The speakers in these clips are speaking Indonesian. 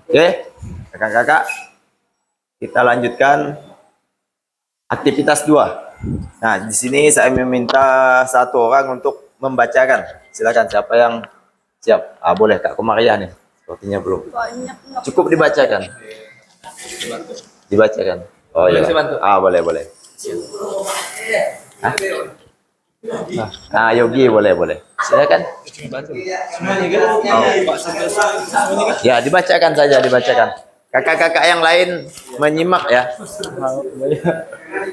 Oke, kakak-kakak, kita lanjutkan aktivitas 2. Nah, di sini saya meminta satu orang untuk membacakan. Silakan, siapa yang siap? Boleh Kak Komaria nih. Sepertinya belum. Cukup dibacakan. Dibacakan. Oh iya. Boleh, boleh. Yogi boleh. Silakan. Ya, dibacakan saja, dibacakan. Kakak-kakak yang lain menyimak ya.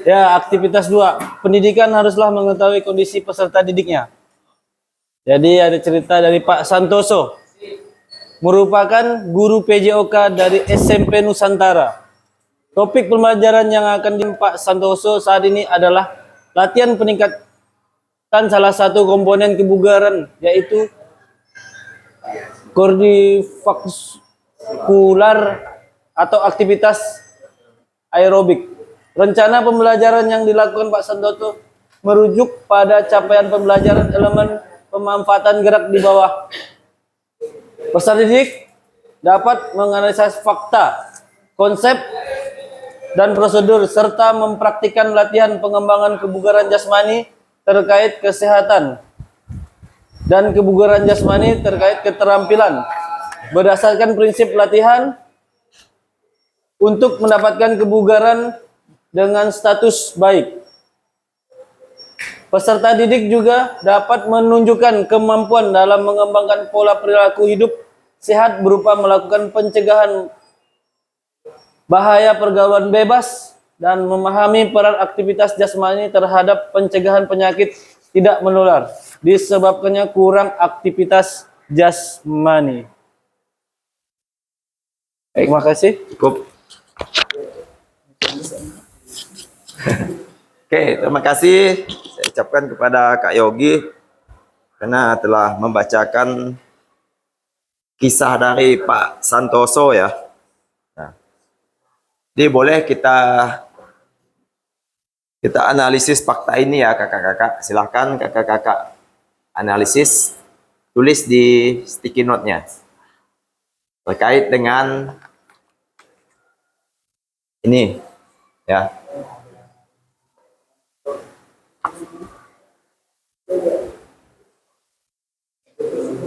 Ya, aktivitas 2. Pendidikan haruslah mengetahui kondisi peserta didiknya. Jadi ada cerita dari Pak Santoso, merupakan guru PJOK dari SMP Nusantara. Topik pembelajaran yang akan di Pak Santoso saat ini adalah latihan peningkatan salah satu komponen kebugaran, yaitu kardiovaskular atau aktivitas aerobik. Rencana pembelajaran yang dilakukan Pak Santoso merujuk pada capaian pembelajaran elemen pemanfaatan gerak di bawah. Peserta didik dapat menganalisis fakta, konsep, dan prosedur serta mempraktikkan latihan pengembangan kebugaran jasmani terkait kesehatan dan kebugaran jasmani terkait keterampilan berdasarkan prinsip latihan untuk mendapatkan kebugaran dengan status baik. Peserta didik juga dapat menunjukkan kemampuan dalam mengembangkan pola perilaku hidup sehat berupa melakukan pencegahan bahaya pergaulan bebas dan memahami peran aktivitas jasmani terhadap pencegahan penyakit tidak menular disebabkannya kurang aktivitas jasmani. Terima kasih. Cukup. Oke, terima kasih saya ucapkan kepada Kak Yogi karena telah membacakan kisah dari Pak Santoso ya. Nah, jadi boleh kita analisis fakta ini ya kakak-kakak. Silahkan kakak-kakak analisis, tulis di sticky note-nya terkait dengan ini ya.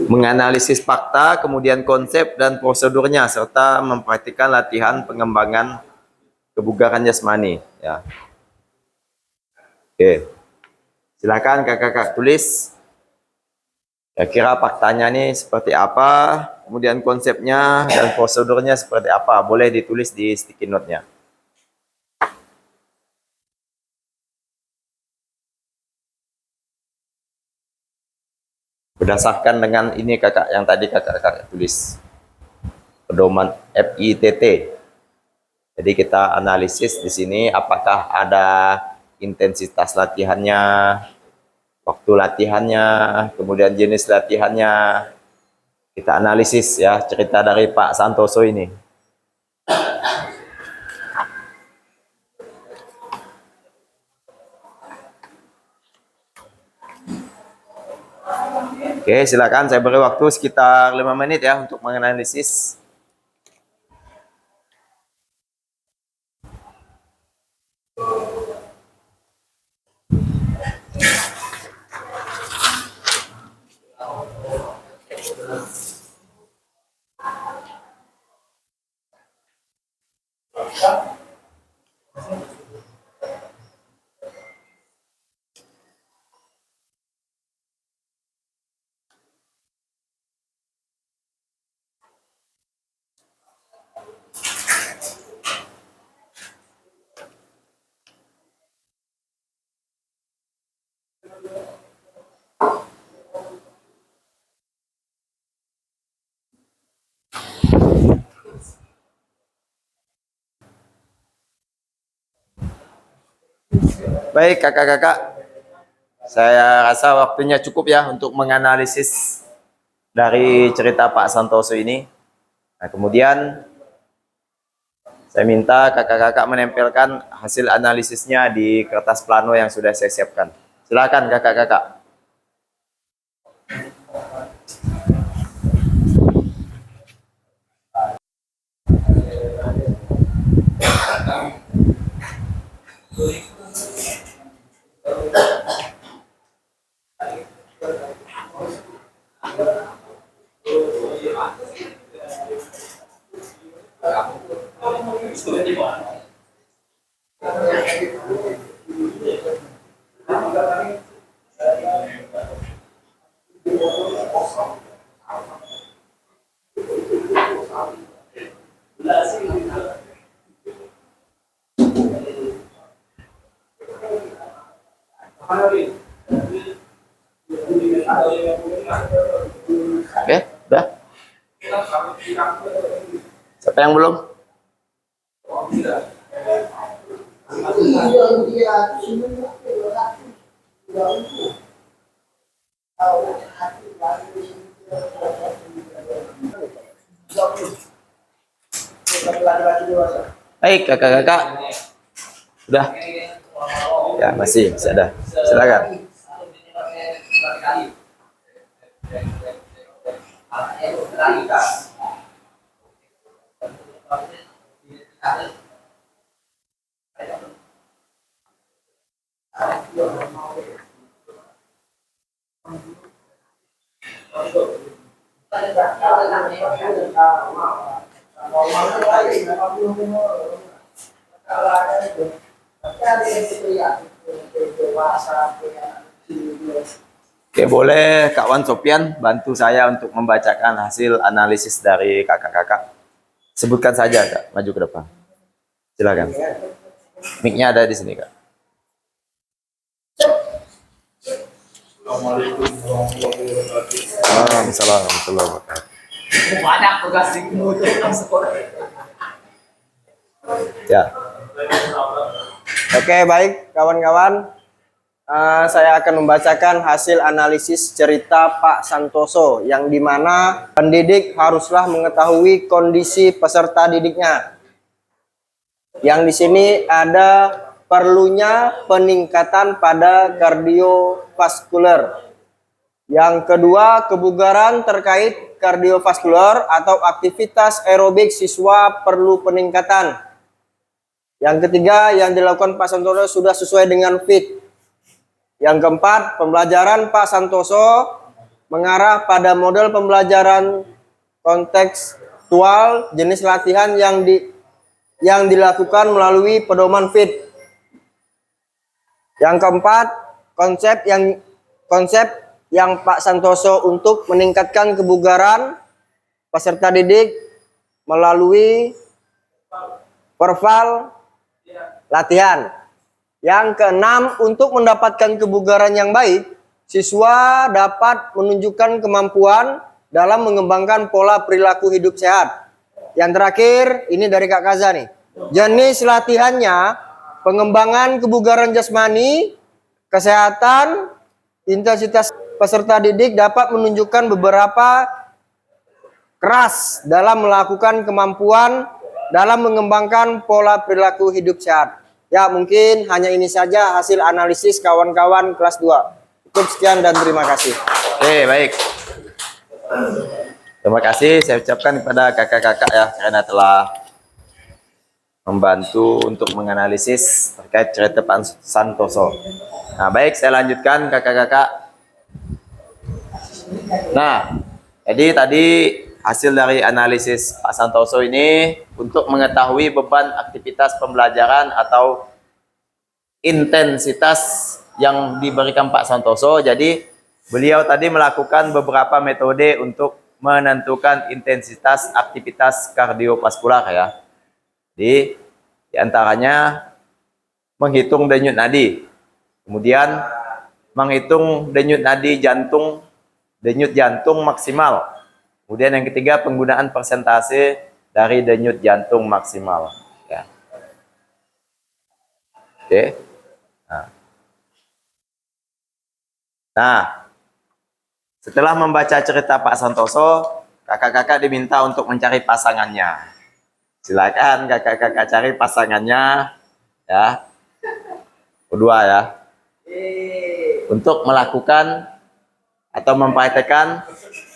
Menganalisis fakta, kemudian konsep dan prosedurnya, serta mempraktikkan latihan pengembangan kebugaran jasmani. Ya. Oke, silakan kakak-kakak tulis. Kira-kira faktanya nih seperti apa, kemudian konsepnya dan prosedurnya seperti apa. Boleh ditulis di sticky note-nya. Berdasarkan dengan ini kakak yang tadi kakak tulis pedoman FITT. Jadi kita analisis di sini apakah ada intensitas latihannya, waktu latihannya, kemudian jenis latihannya. Kita analisis ya cerita dari Pak Santoso ini. Oke, silakan saya beri waktu sekitar 5 menit ya untuk menganalisis. Baik kakak-kakak, saya rasa waktunya cukup ya untuk menganalisis dari cerita Pak Santoso ini. Nah, kemudian Saya minta kakak-kakak menempelkan hasil analisisnya di kertas plano yang sudah saya siapkan. Silakan kakak-kakak. Oke, udah. Siapa yang belum? Baik, kakak-kakak. Udah. Ya, masih ada. Silakan. Oke, boleh Kak Wan Sopian bantu saya untuk membacakan hasil analisis dari kakak-kakak. Sebutkan saja, Kak. Maju ke depan. Silakan. Mic-nya ada di sini, Kak. Assalamualaikum warahmatullahi wabarakatuh. Waalaikumsalam warahmatullahi wabarakatuh. Banyak tugas di sekolah. Ya. Oke, baik kawan-kawan. Saya akan membacakan hasil analisis cerita Pak Santoso yang dimana pendidik haruslah mengetahui kondisi peserta didiknya. Yang di sini ada perlunya peningkatan pada kardiovaskuler. Yang kedua, kebugaran terkait kardiovaskuler atau aktivitas aerobik siswa perlu peningkatan. Yang ketiga, yang dilakukan Pak Santoso sudah sesuai dengan fit. Yang keempat, pembelajaran Pak Santoso mengarah pada model pembelajaran kontekstual jenis latihan yang dilakukan melalui pedoman fit. Yang keempat, konsep yang Pak Santoso untuk meningkatkan kebugaran peserta didik melalui perval latihan. Yang keenam, untuk mendapatkan kebugaran yang baik, siswa dapat menunjukkan kemampuan dalam mengembangkan pola perilaku hidup sehat. Yang terakhir, ini dari Kak Kaza nih. Jenis latihannya, pengembangan kebugaran jasmani, kesehatan, intensitas peserta didik dapat menunjukkan beberapa keras dalam melakukan kemampuan dalam mengembangkan pola perilaku hidup sehat. Ya, mungkin hanya ini saja hasil analisis kawan-kawan kelas 2. Cukup sekian dan terima kasih. Oke, baik. Terima kasih saya ucapkan kepada kakak-kakak ya karena telah membantu untuk menganalisis terkait cerita Pak Santoso. Nah, baik, saya lanjutkan kakak-kakak. Nah, jadi tadi hasil dari analisis Pak Santoso ini untuk mengetahui beban aktivitas pembelajaran atau intensitas yang diberikan Pak Santoso. Jadi beliau tadi melakukan beberapa metode untuk menentukan intensitas aktivitas kardiovaskular ya. Di antaranya menghitung denyut nadi, kemudian menghitung denyut nadi jantung, denyut jantung maksimal. Kemudian yang ketiga, penggunaan persentase dari denyut jantung maksimal. Ya. Oke. Nah, setelah membaca cerita Pak Santoso, kakak-kakak diminta untuk mencari pasangannya. Silakan kakak-kakak cari pasangannya ya. Kedua ya. Untuk melakukan atau mempraktekkan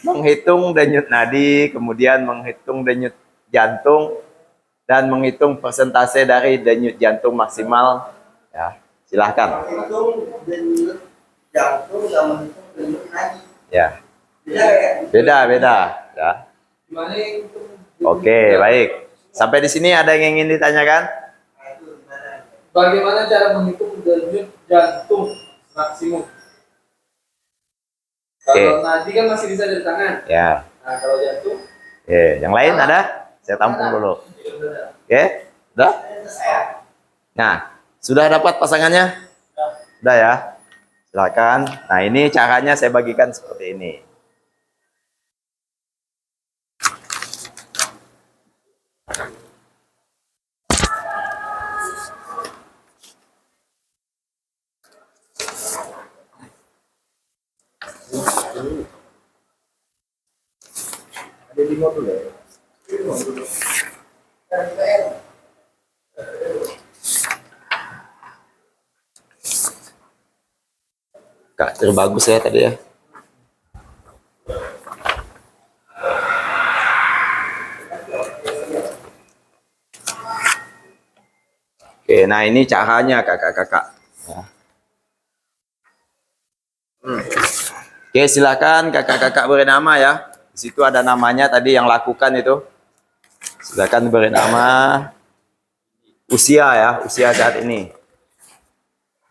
menghitung denyut nadi, kemudian menghitung denyut jantung dan menghitung persentase dari denyut jantung maksimal ya. Silahkan Jantung sama denyut nadi. ya. Beda ya? Beda ya. Gimana itu? Oke, baik. Sampai di sini ada yang ingin ditanyakan? Bagaimana cara menghitung denyut jantung maksimum? Kalau nadi kan masih bisa dari tangan. Ya. Nah, kalau jantung, Yang lain ada? Saya tampung dulu. Oke, udah? Nah, sudah dapat pasangannya? Udah ya? Silakan. Nah, ini caranya saya bagikan seperti ini. Ada di modul ya? Kak, terbagus ya tadi ya. Oke, nah ini caranya kakak-kakak. Ya. Oke, silakan kakak-kakak beri nama ya. Di situ ada namanya tadi yang lakukan itu. Silakan beri nama usia ya, usia saat ini.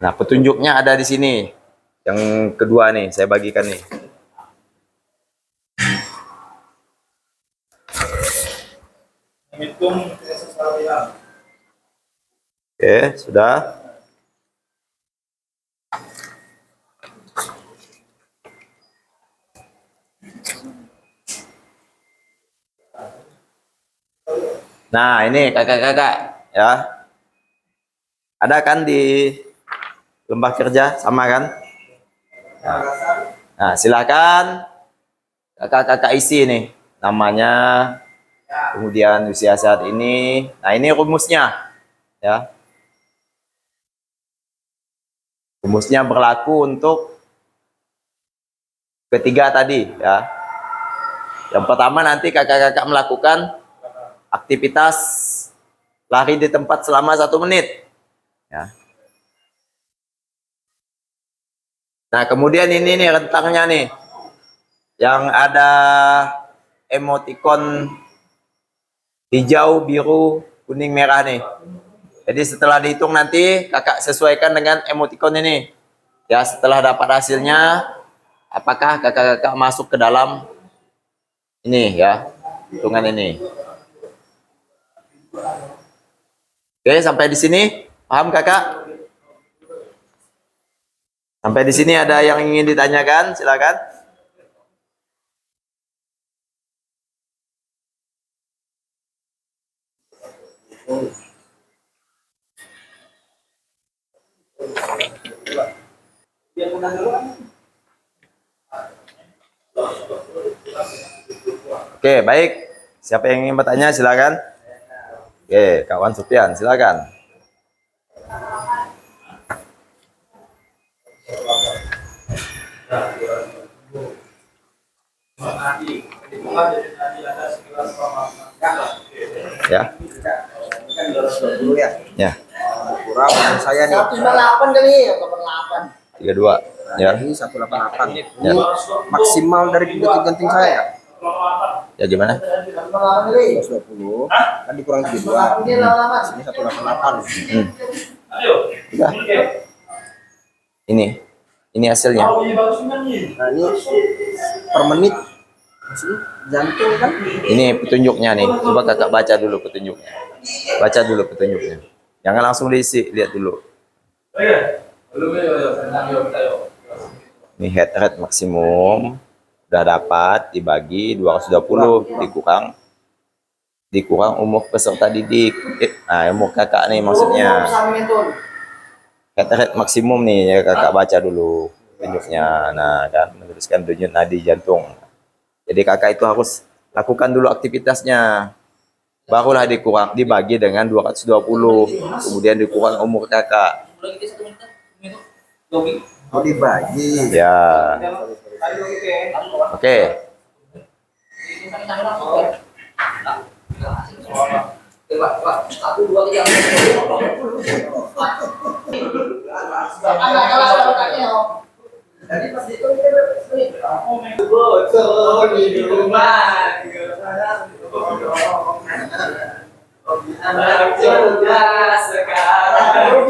Nah, petunjuknya ada di sini. Yang kedua nih, saya bagikan nih. menghitung kesehatan. Oke, sudah. Nah, ini kakak-kakak ya. Ada kan di lembah kerja sama kan? Nah, silakan kakak-kakak isi nih namanya, kemudian usia saat ini. Nah, ini rumusnya ya. Rumusnya berlaku untuk ketiga tadi ya. Yang pertama nanti kakak-kakak melakukan aktivitas lari di tempat selama 1 menit ya. Nah, kemudian ini nih rentangnya nih yang ada emoticon hijau, biru, kuning, merah nih. Jadi setelah dihitung nanti kakak sesuaikan dengan emoticon ini ya. Setelah dapat hasilnya, apakah kakak-kakak masuk ke dalam ini ya, hitungan ini. Oke, sampai di sini paham kakak? Sampai di sini ada yang ingin ditanyakan? Silakan. Oke, baik. Siapa yang ingin bertanya silakan. Oke, kawan Supian silakan. Ya. Kan 220 ya. Ya. Kurang menurut saya nih. 198 kali ya, 198. 32. Ya. Ini 188. Ya. Ini maksimal dari denyut jantung saya. Ya gimana? 198 kali. 220 kan dikurang 32. Ini 88. Ini 188. Udah. Ini hasilnya. Nah, ini per menit masih jantung kan? Ini petunjuknya nih. Coba kakak baca dulu petunjuknya. Baca dulu petunjuknya. Jangan langsung diisi, lihat dulu. Ini heart rate maksimum udah dapat dibagi 220 dikurang umur peserta didik. Nah, umur kakak nih maksudnya. Heart rate maksimum nih ya, kakak baca dulu petunjuknya. Nah, kan menuliskan denyut nadi jantung. Jadi kakak itu harus lakukan dulu aktivitasnya. barulah dibagi dengan 220, kemudian dikurang umur kakak. Oh, dibagi. Ya, oke. Betul di rumah. Anak cerdas sekarang.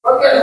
Oke,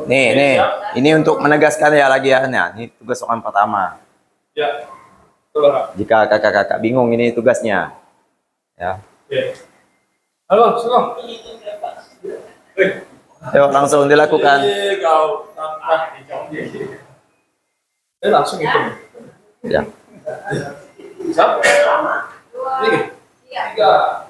Nih, ini untuk menegaskan ya lagi ya. Nah, ini tugas soal pertama. Ya, betul, Kak. Jika kakak-kakak bingung, ini tugasnya. Ya, Oke. Halo, Sugeng. yuk langsung dilakukan. Kau tangkap di jonggi. Langsung itu. Ya. Siap? Ini. Tiga.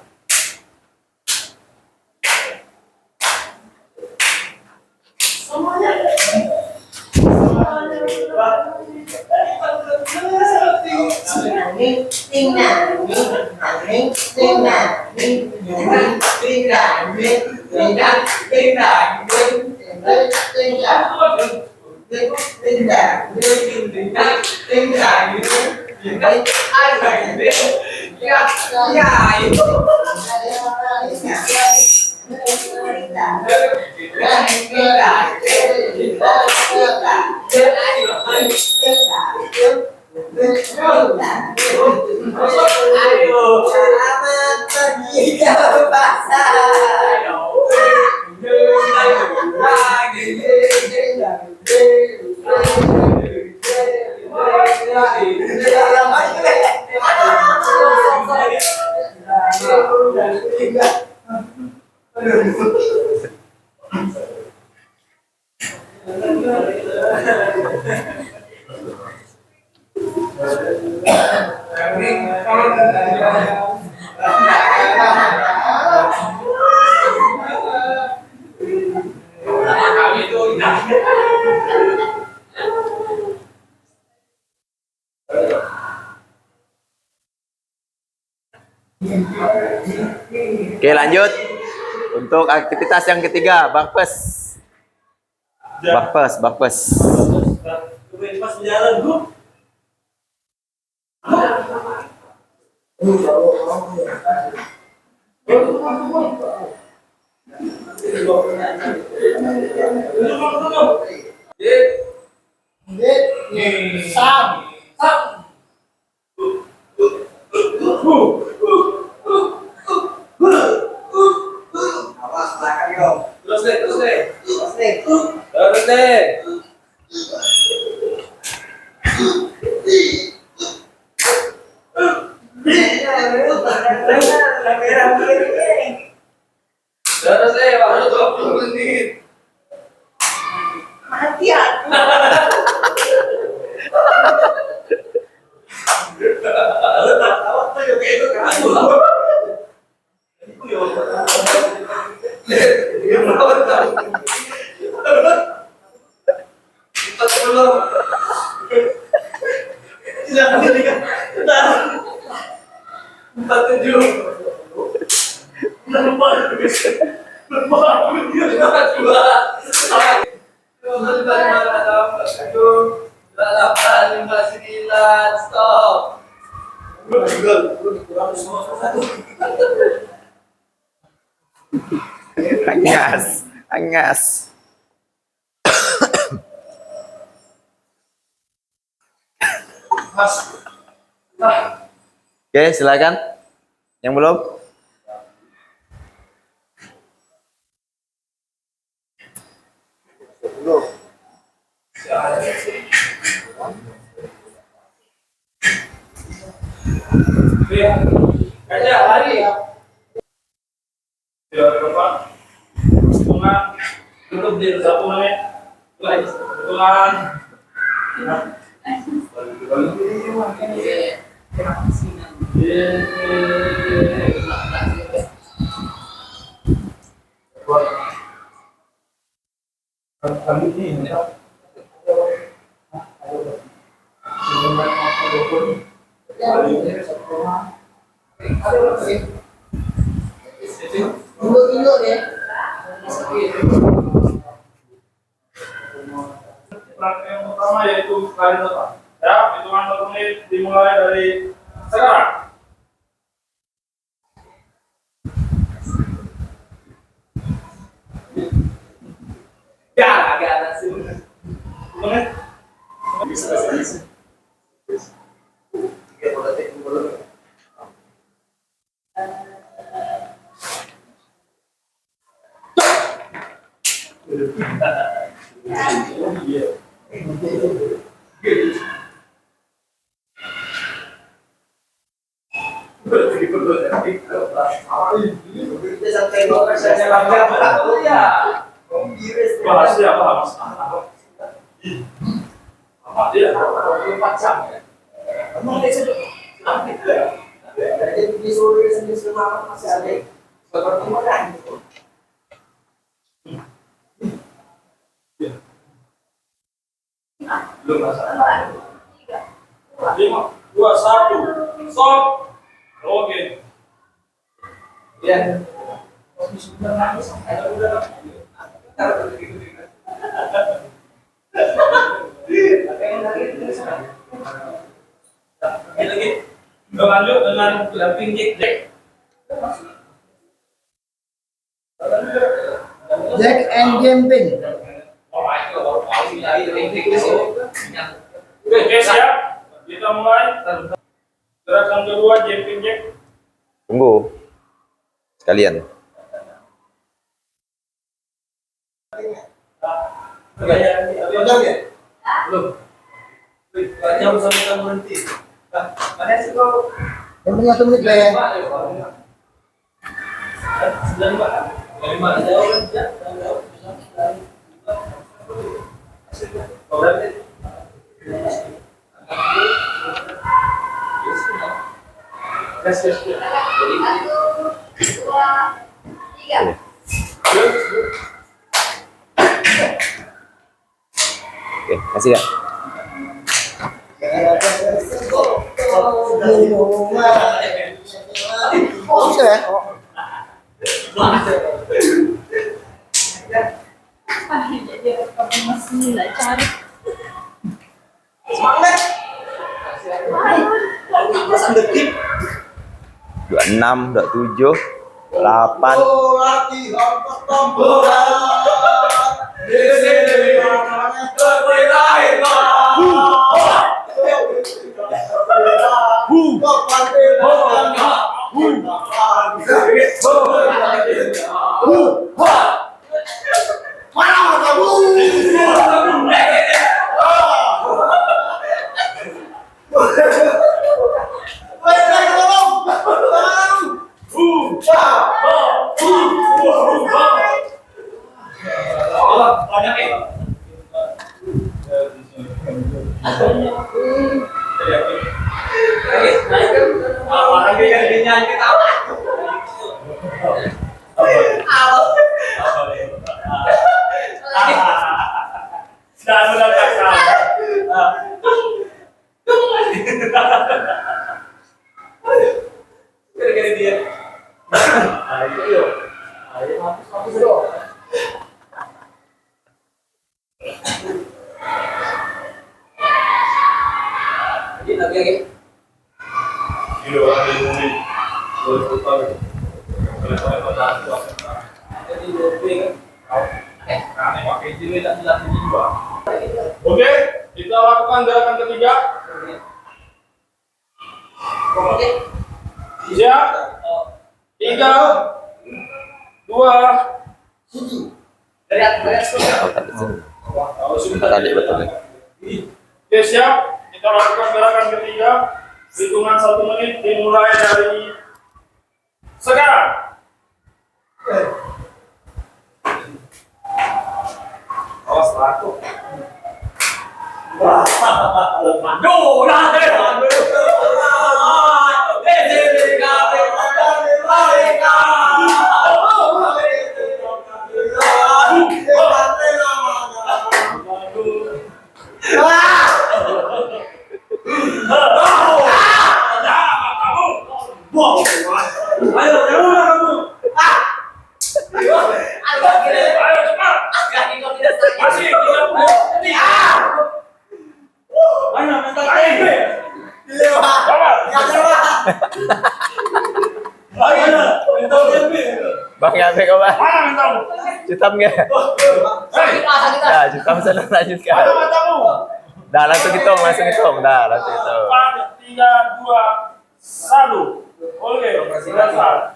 Selamat pergi ke pasar. Oke, lanjut. Untuk aktivitas yang ketiga, bakpes. Bakpes. Pas jalan gua. Awas belakang yo. Terus deh. Terus nih. Terus deh. Terus deh, baru 20 menit. Mati aku. Stop. Angas. Oke, silakan. Yang belum? Duduk. Kaca lari. Ya, Bapak. Hitungan. Tutup di 1 menit. Hitungan. Tunduk-tunduk deh. Rangkaian yang pertama yaitu lari total. Ya, hitungan 1 menit dimulai dari sekarang. Ya, agak atas sih. Menit. Kita sampai 2% ya. Bahas dia bahas. Apa dia? 24 jam. Emang dia sudah. Jadi disuruh sendiri selama masih ada. Seperti mana? Belum masalah. 5, 2, 1. Stop. Oke. Ya. Lagi. Lanjut dengan jumping jack. Jack and jumping. Oke, siap. Kita mulai. Gerakan kedua jumping jack. Tunggu. Sekalian. Belum. Jam sampai kita berhenti. Mana sih kau? Yang punya 1 menit lah ya. 95 jauh aja. Oke, kasih Kak. Bisa ya? Semangat. 26, 27, 8. Latihan pertempuran. Oke, kita lakukan gerakan ketiga. Siap? 3, 2, Dari atas. Sumpah tadi betul nih. Oke, siap. Kita lakukan gerakan ketiga. Hitungan 1 menit dimulai dari sekarang. Awas laku. Ayo cepat. Masih 30 detik. Bang Yabe kau bang. Mana matamu? Cutam nggak? Hei, Ya, cutam sana lanjutkan. mana matamu? Dah langsung hitung. Dah langsung hitung. 4, 3, 2, 1. Oke, selesai.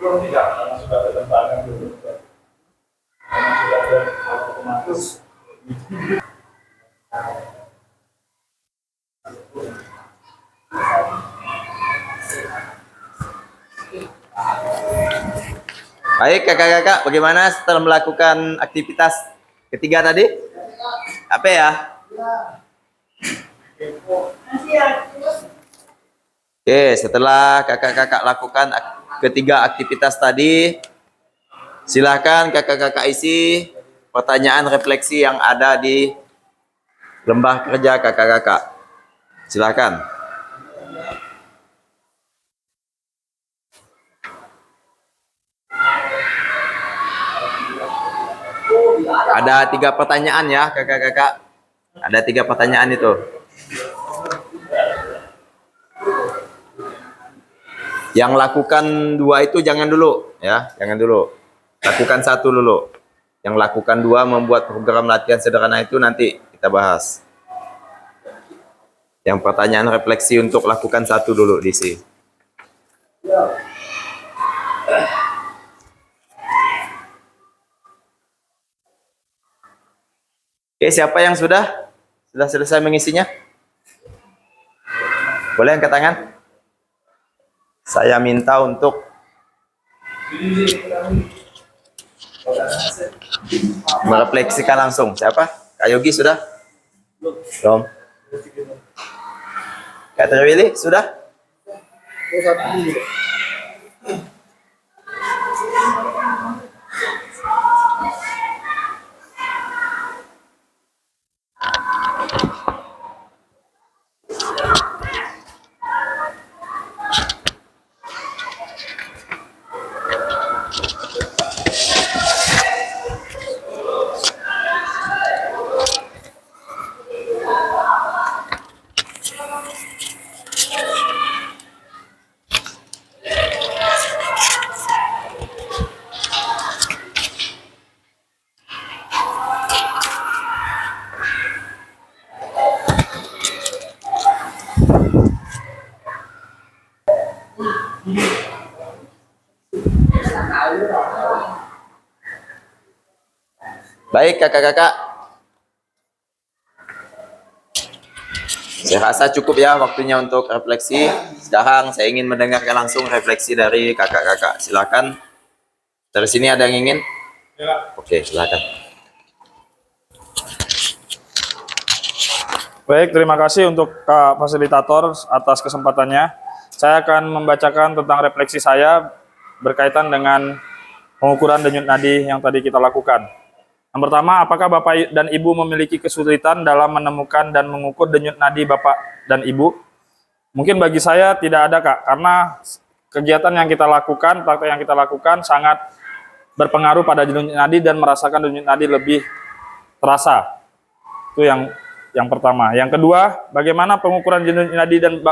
Tidak, karena sudah ada tembakan dulu. Karena sudah ada otomatis. Baik kakak-kakak, bagaimana setelah melakukan aktivitas ketiga tadi? Apa ya? Oke, setelah kakak-kakak lakukan ketiga aktivitas tadi, silakan kakak-kakak isi pertanyaan refleksi yang ada di lembah kerja kakak-kakak. Silakan. Ada 3 pertanyaan ya kakak-kakak. Ada 3 pertanyaan itu. Yang lakukan 2 itu jangan dulu ya, jangan dulu. Lakukan 1 dulu. Yang lakukan 2 membuat program latihan sederhana itu nanti kita bahas. Yang pertanyaan refleksi untuk lakukan 1 dulu di sini. Oke, siapa yang sudah selesai mengisinya? Boleh angkat tangan? Saya minta untuk merefleksikan langsung. Siapa? Kak Yogi sudah? Belum. Kak Terwili sudah? Baik kakak-kakak, saya rasa cukup ya waktunya untuk refleksi. Sekarang saya ingin mendengarkan langsung refleksi dari kakak-kakak. Silakan. Dari sini ada yang ingin? Ya. Oke, silakan. Baik, terima kasih untuk Kak Fasilitator atas kesempatannya. Saya akan membacakan tentang refleksi saya berkaitan dengan pengukuran denyut nadi yang tadi kita lakukan. Yang pertama, apakah Bapak dan Ibu memiliki kesulitan dalam menemukan dan mengukur denyut nadi Bapak dan Ibu? Mungkin bagi saya tidak ada, Kak, karena kegiatan yang kita lakukan, praktek yang kita lakukan sangat berpengaruh pada denyut nadi dan merasakan denyut nadi lebih terasa. Itu yang pertama. Yang kedua, bagaimana pengukuran denyut nadi dan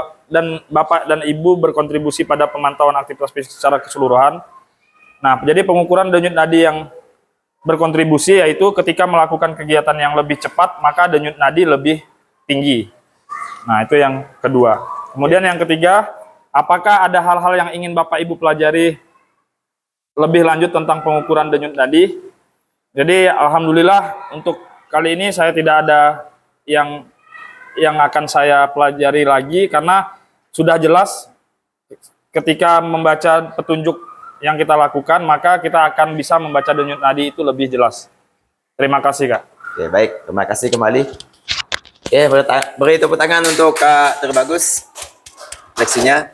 Bapak dan Ibu berkontribusi pada pemantauan aktivitas fisik secara keseluruhan. Nah, jadi pengukuran denyut nadi yang berkontribusi yaitu ketika melakukan kegiatan yang lebih cepat, maka denyut nadi lebih tinggi. Nah, itu yang kedua. Kemudian yang ketiga, apakah ada hal-hal yang ingin Bapak Ibu pelajari lebih lanjut tentang pengukuran denyut nadi? Jadi, alhamdulillah untuk kali ini saya tidak ada yang akan saya pelajari lagi karena sudah jelas ketika membaca petunjuk yang kita lakukan, maka kita akan bisa membaca denyut nadi itu lebih jelas. Terima kasih, Kak. Oke, baik. Terima kasih kembali. Oke, beri tepuk tangan untuk Kak Terbagus. Refleksinya.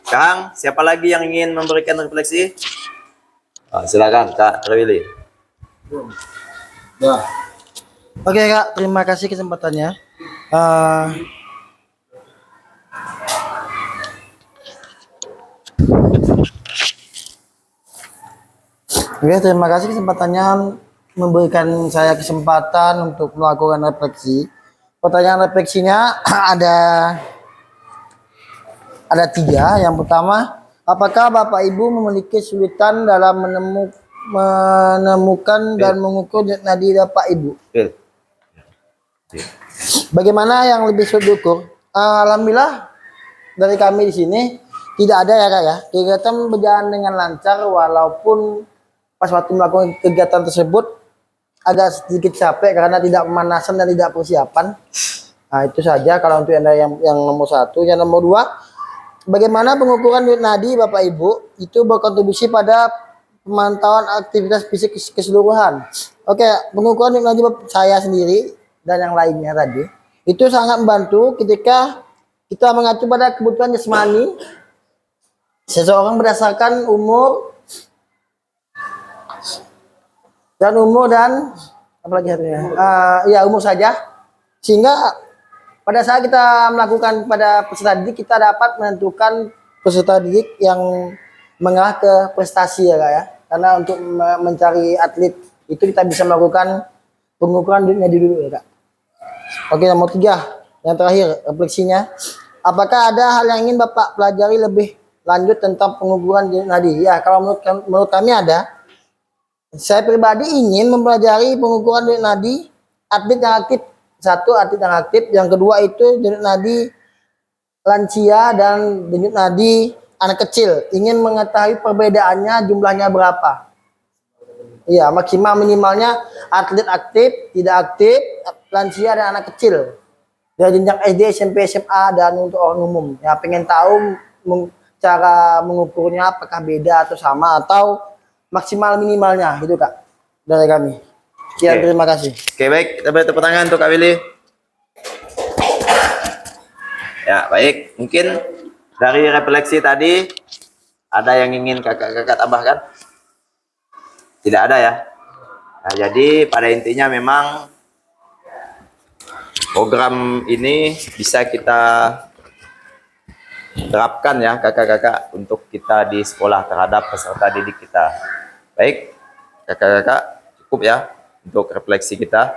Kang, siapa lagi yang ingin memberikan refleksi? Silakan, Kak Terwili. Ya. Oke Kak, terima kasih kesempatannya. Oke, terima kasih kesempatannya memberikan saya kesempatan untuk melakukan refleksi. Pertanyaan refleksinya ada tiga. Yang pertama, apakah Bapak Ibu memiliki kesulitan dalam menemukan dan mengukur nadi Bapak Ibu? Bagaimana yang lebih sulit diukur? Alhamdulillah dari kami di sini tidak ada ya Kak ya. Kegiatan berjalan dengan lancar walaupun pas waktu melakukan kegiatan tersebut agak sedikit capek karena tidak pemanasan dan tidak persiapan. Nah, itu saja kalau untuk yang nomor satu. Yang nomor dua, bagaimana pengukuran denyut nadi Bapak Ibu itu berkontribusi pada pemantauan aktivitas fisik keseluruhan. Oke, pengukuran denyut nadi saya sendiri dan yang lainnya tadi itu sangat membantu ketika kita mengacu pada kebutuhan jasmani seseorang berdasarkan umur dan apalagi satunya ya umur saja, sehingga pada saat kita melakukan pada peserta didik kita dapat menentukan peserta didik yang mengarah ke prestasi ya Kak ya, karena untuk mencari atlet itu kita bisa melakukan pengukuran denyut nadi dulu ya Kak. Oke, nomor tiga yang terakhir refleksinya, apakah ada hal yang ingin Bapak pelajari lebih lanjut tentang pengukuran denyut nadi? Ya, kalau menurut kami ada. Saya pribadi ingin mempelajari pengukuran denyut nadi atlet yang aktif. Satu, atlet yang aktif. Yang kedua itu denyut nadi lansia dan denyut nadi anak kecil. Ingin mengetahui perbedaannya, jumlahnya berapa. Iya, maksimal minimalnya atlet aktif, tidak aktif, lansia dan anak kecil. Dari jenjang SD, SMP, SMA dan untuk orang umum. Ya, pengen tahu cara mengukurnya apakah beda atau sama atau maksimal minimalnya gitu Kak dari kami. Sekian, terima kasih. Oke, baik. Kita beri tepuk tangan untuk Kak Willy. Ya, baik. Mungkin dari refleksi tadi ada yang ingin kakak-kakak tambahkan? Tidak ada ya. Nah, jadi pada intinya memang program ini bisa kita terapkan ya kakak-kakak untuk kita di sekolah terhadap peserta didik kita. Baik, kakak-kakak cukup ya untuk refleksi kita.